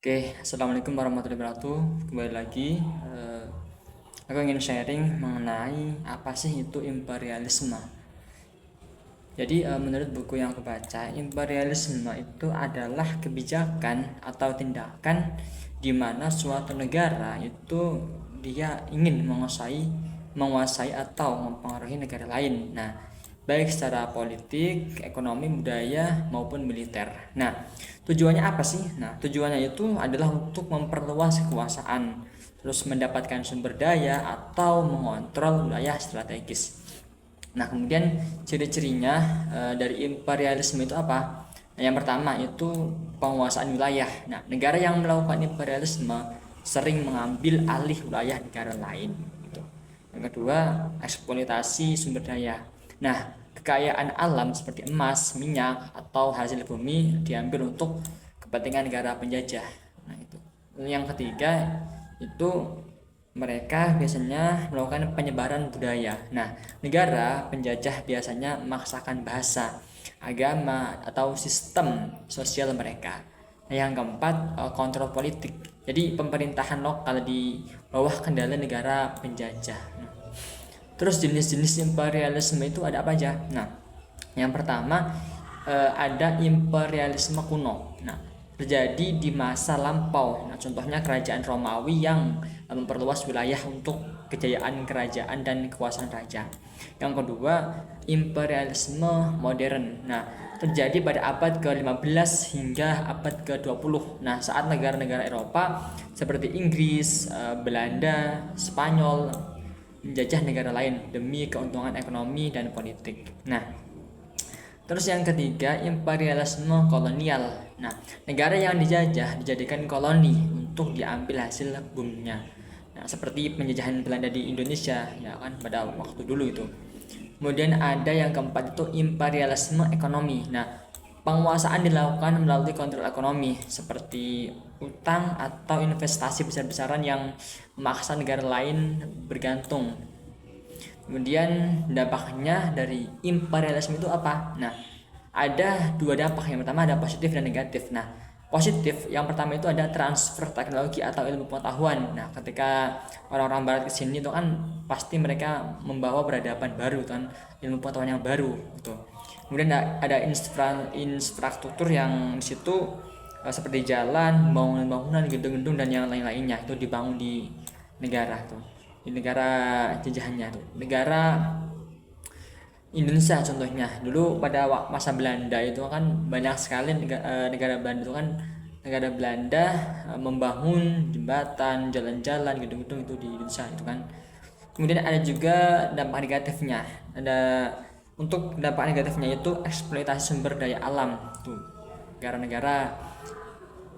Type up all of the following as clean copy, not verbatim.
Oke, assalamualaikum warahmatullahi wabarakatuh. Kembali lagi, aku ingin sharing mengenai apa sih itu imperialisme. Jadi, menurut buku yang aku baca, imperialisme itu adalah kebijakan atau tindakan di mana suatu negara itu dia ingin menguasai atau mempengaruhi negara lain. Nah, baik secara politik, ekonomi, budaya maupun militer. Nah, tujuannya apa sih? Nah, tujuannya itu adalah untuk memperluas kekuasaan, terus mendapatkan sumber daya atau mengontrol wilayah strategis. Nah, kemudian ciri-cirinya dari imperialisme itu apa? Nah, yang pertama itu penguasaan wilayah. Nah, negara yang melakukan imperialisme sering mengambil alih wilayah negara lain. Gitu. Yang kedua, eksploitasi sumber daya. Nah, kekayaan alam seperti emas, minyak, atau hasil bumi diambil untuk kepentingan negara penjajah. Nah, itu. Yang ketiga itu mereka biasanya melakukan penyebaran budaya. Nah, negara penjajah biasanya memaksakan bahasa, agama, atau sistem sosial mereka. Nah, yang keempat, kontrol politik. Jadi pemerintahan lokal di bawah kendali negara penjajah. Terus jenis-jenis imperialisme itu ada apa aja? Nah, yang pertama ada imperialisme kuno. Nah, terjadi di masa lampau. Nah, contohnya kerajaan Romawi yang memperluas wilayah untuk kejayaan kerajaan dan kekuasaan raja. Yang kedua, imperialisme modern. Nah, terjadi pada abad ke-15 hingga abad ke-20. Nah, saat negara-negara Eropa seperti Inggris, Belanda, Spanyol menjajah negara lain demi keuntungan ekonomi dan politik. Nah, terus yang ketiga, imperialisme kolonial. Nah, negara yang dijajah dijadikan koloni untuk diambil hasil boomnya. Nah, seperti penjajahan Belanda di Indonesia, ya kan, pada waktu dulu itu. Kemudian ada yang keempat itu imperialisme ekonomi. Nah, penguasaan dilakukan melalui kontrol ekonomi seperti utang atau investasi besar-besaran yang memaksa negara lain bergantung. Kemudian dampaknya dari imperialisme itu apa? Nah, ada dua dampak. Yang pertama ada positif dan negatif. Nah, positif yang pertama itu ada transfer teknologi atau ilmu pengetahuan. Nah, ketika orang-orang barat ke sini itu kan pasti mereka membawa peradaban baru kan, ilmu pengetahuan yang baru gitu. Kemudian ada infrastruktur yang di situ seperti jalan, bangunan-bangunan, gedung-gedung dan yang lain-lainnya itu dibangun di negara tuh. Di negara jajahannya tuh. Negara Indonesia contohnya. Dulu pada masa Belanda itu kan banyak sekali negara Belanda itu kan negara Belanda membangun jembatan, jalan-jalan, gedung-gedung itu di Indonesia itu kan. Kemudian ada juga dampak negatifnya. Ada untuk dampak negatifnya itu eksploitasi sumber daya alam tuh. Negara-negara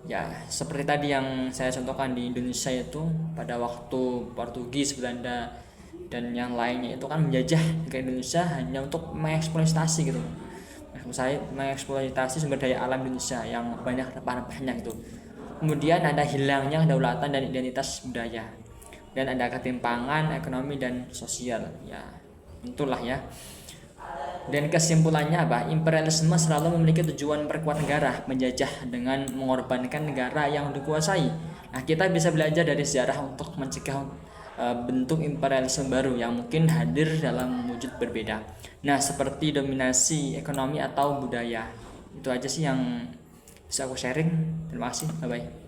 ya seperti tadi yang saya contohkan di Indonesia itu pada waktu Portugis, Belanda dan yang lainnya itu kan menjajah negara Indonesia hanya untuk mengeksploitasi gitu. Saya mengeksploitasi sumber daya alam Indonesia yang banyak rempah-rempahnya gitu. Kemudian ada hilangnya kedaulatan dan identitas budaya. Dan ada ketimpangan ekonomi dan sosial. Ya, tentulah ya. Dan kesimpulannya apa? Imperialisme selalu memiliki tujuan memperkuat negara, menjajah dengan mengorbankan negara yang dikuasai. Nah, kita bisa belajar dari sejarah untuk mencegah bentuk imperialisme baru yang mungkin hadir dalam wujud berbeda. Nah, seperti dominasi ekonomi atau budaya. Itu aja sih yang bisa aku sharing. Terima kasih. Bye bye.